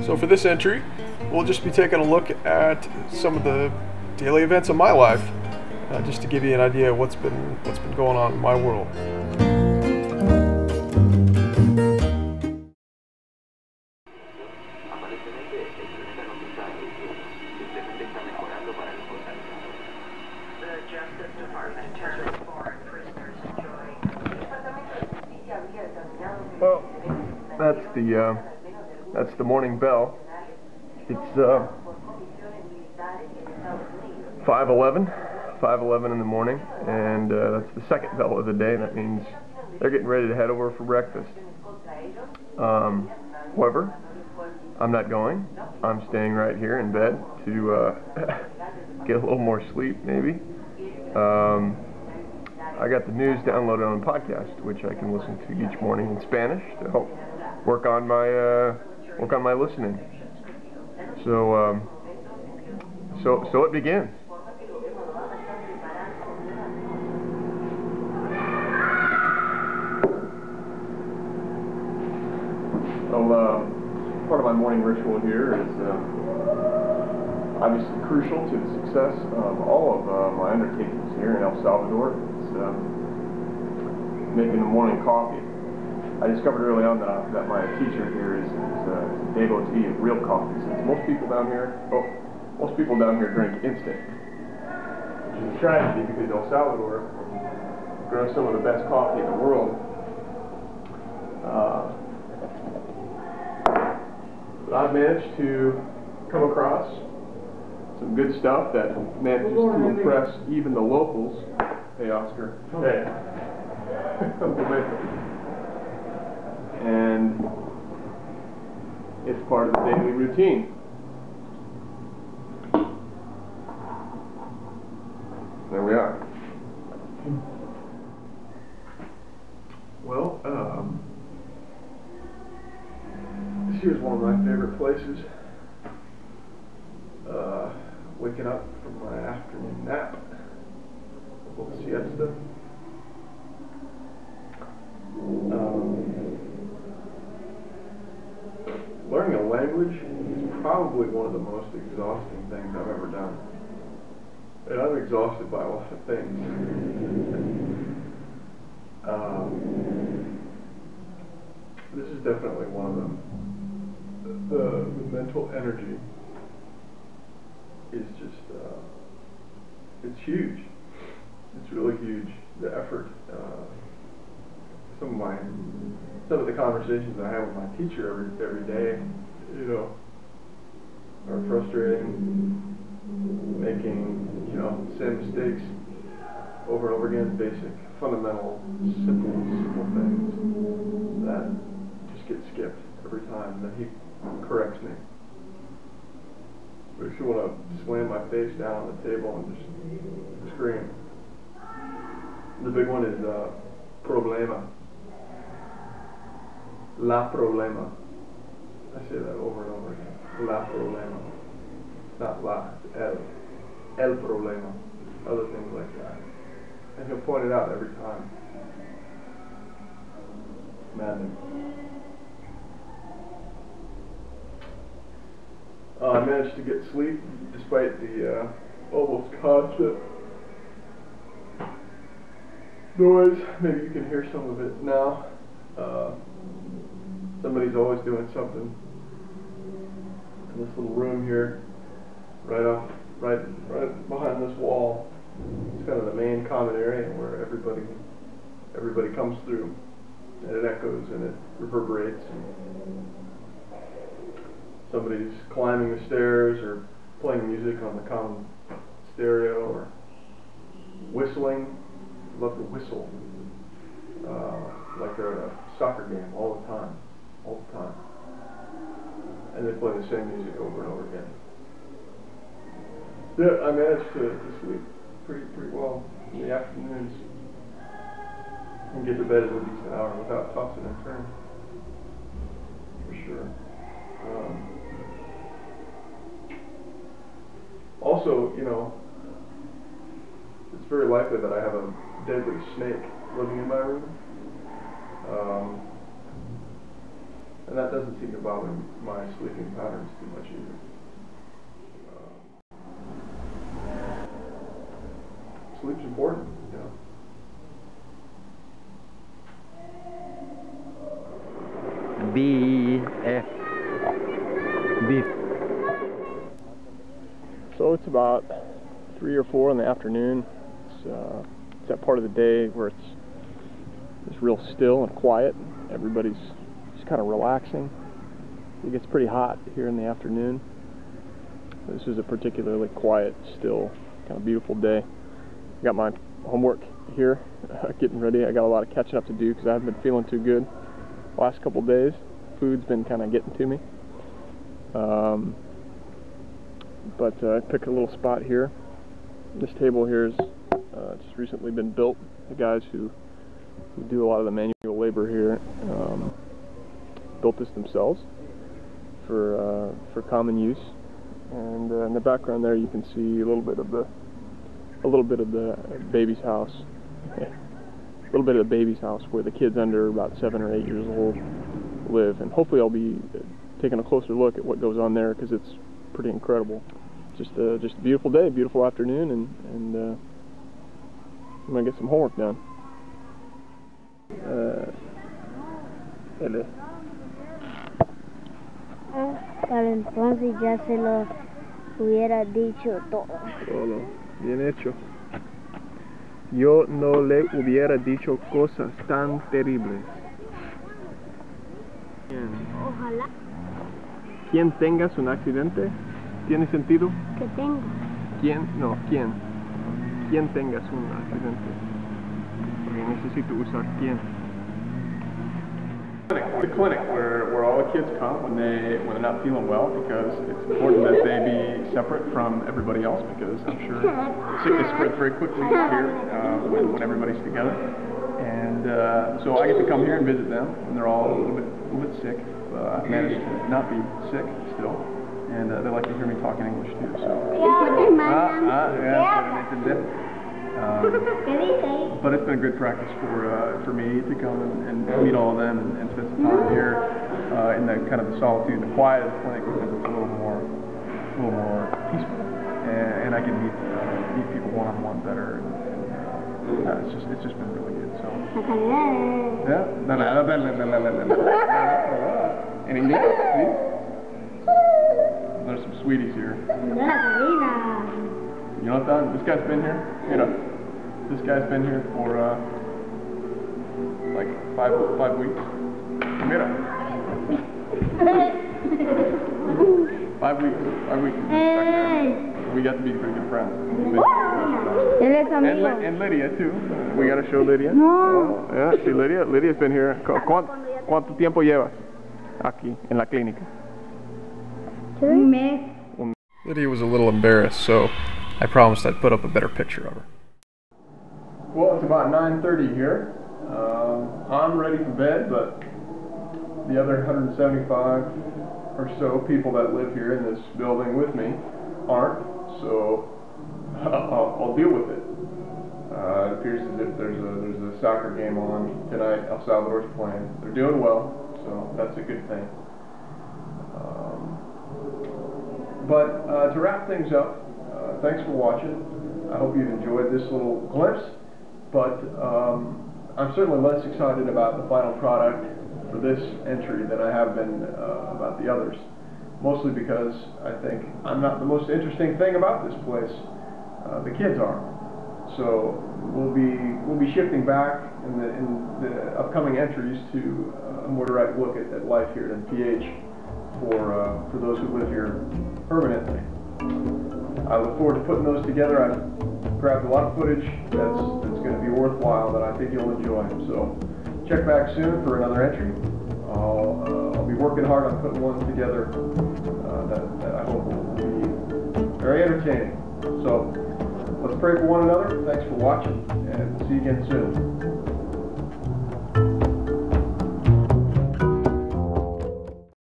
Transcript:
So for this entry, we'll just be taking a look at some of the daily events of my life, just to give you an idea of what's been going on in my world. Well, that's the morning bell. It's 5:11 in the morning, and that's the second bell of the day. That means they're getting ready to head over for breakfast. However, I'm not going. I'm staying right here in bed to get a little more sleep, maybe. I got the news downloaded on a podcast, which I can listen to each morning in Spanish to help work on my listening. So it begins. Well, part of my morning ritual here is obviously crucial to the success of all of my undertakings here in El Salvador. It's making the morning coffee. I discovered early on that my teacher here is a devotee of real coffee. Since most people down here drink instant, which is a tragedy because El Salvador grows some of the best coffee in the world. But I've managed to come across some good stuff that manages to impress even the locals. Hey, Oscar. Hey. And it's part of the daily routine. There we are. Well, this here's one of my favorite places. Waking up from my afternoon nap, a little siesta. Learning a language is probably one of the most exhausting things I've ever done. And I'm exhausted by a lot of things. This is definitely one of them. The mental energy is just, it's huge. It's really huge. The effort. Some of the conversations I have with my teacher every day, are frustrating. Making, same mistakes over and over again, basic, fundamental, simple things that just get skipped every time, and then he corrects me. But if you want to slam my face down on the table and just scream. The big one is problema. La problema. I say that over and over again. La problema. Not la, it's el problema. Other things like that. And he'll point it out every time. Maddening. I managed to get sleep despite the almost constant noise. Maybe you can hear some of it now. Somebody's always doing something in this little room here, right behind this wall. It's kind of the main common area where everybody comes through, and it echoes and it reverberates. And somebody's climbing the stairs or playing music on the common stereo or whistling. Love to whistle, like they're at a soccer game all the time. And they play the same music over and over again. Yeah, I managed to sleep pretty well in the afternoons and get to bed at a decent hour without tossing and turning, for sure. Also, it's very likely that I have a deadly snake living in my room. And And that doesn't seem to bother my sleeping patterns too much either. Sleep's important, you know. Beef. So it's about 3 or 4 in the afternoon. It's that part of the day where it's real still and quiet. Everybody's just kind of relaxing. It gets pretty hot here in the afternoon. This is a particularly quiet, still, kind of beautiful day. I got my homework here, getting ready. I got a lot of catching up to do because I haven't been feeling too good the last couple days. Food's been kind of getting to me. But I picked a little spot here. This table here has just recently been built. The guys who do a lot of the manual labor here built this themselves for common use. And in the background there, you can see a little bit of the baby's house. A little bit of the baby's house where the kids under about 7 or 8 years old live. And hopefully I'll be taking a closer look at what goes on there because it's pretty incredible. Just a beautiful day, beautiful afternoon, and I'm gonna get some homework done. Para entonces ya se lo hubiera dicho todo. Todo, bien hecho. Yo no le hubiera dicho cosas tan terribles. Ojalá. ¿Quién tengas un accidente? ¿Tiene sentido? Que tengo. ¿Quién? No, ¿quién? ¿Quién tengas un accidente? Porque necesito usar ¿quién? The clinic where all the kids come when they're not feeling well, because it's important that they be separate from everybody else, because I'm sure sickness spreads very quickly here when everybody's together. And so I get to come here and visit them when they're all a little bit sick. I've managed to not be sick still, and they like to hear me talk in English too. So but it's been a good practice for me to come and meet all of them and spend some time here in the kind of the solitude and the quiet of the clinic, because it's a little more peaceful, and I can meet people one-on-one better. And it's just been really good. So yeah, in English, see? There's some sweeties here. Jonathan, this guy's been here. This guy's been here for like 5 weeks. Mira. 5 weeks. 5 weeks. We got to be pretty good friends. And Lydia too. We got to show Lydia. No. Yeah, see Lydia. Lydia's been here. ¿Cuánto tiempo llevas aquí en la clínica? Un mes. Lydia was a little embarrassed, so I promised I'd put up a better picture of her. Well, it's about 9:30 here. I'm ready for bed, but the other 175 or so people that live here in this building with me aren't, so I'll deal with it. It appears as if there's a soccer game on tonight. El Salvador's playing. They're doing well, so that's a good thing. But to wrap things up, thanks for watching. I hope you've enjoyed this little glimpse, but I'm certainly less excited about the final product for this entry than I have been about the others. Mostly because I think I'm not the most interesting thing about this place. The kids are. So we'll be shifting back in the upcoming entries to a more direct look at life here at NPH for those who live here permanently. I look forward to putting those together. I've grabbed a lot of footage that's going to be worthwhile, that I think you'll enjoy. So check back soon for another entry. I'll be working hard on putting ones together that I hope will be very entertaining. So let's pray for one another. Thanks for watching, and we'll see you again soon.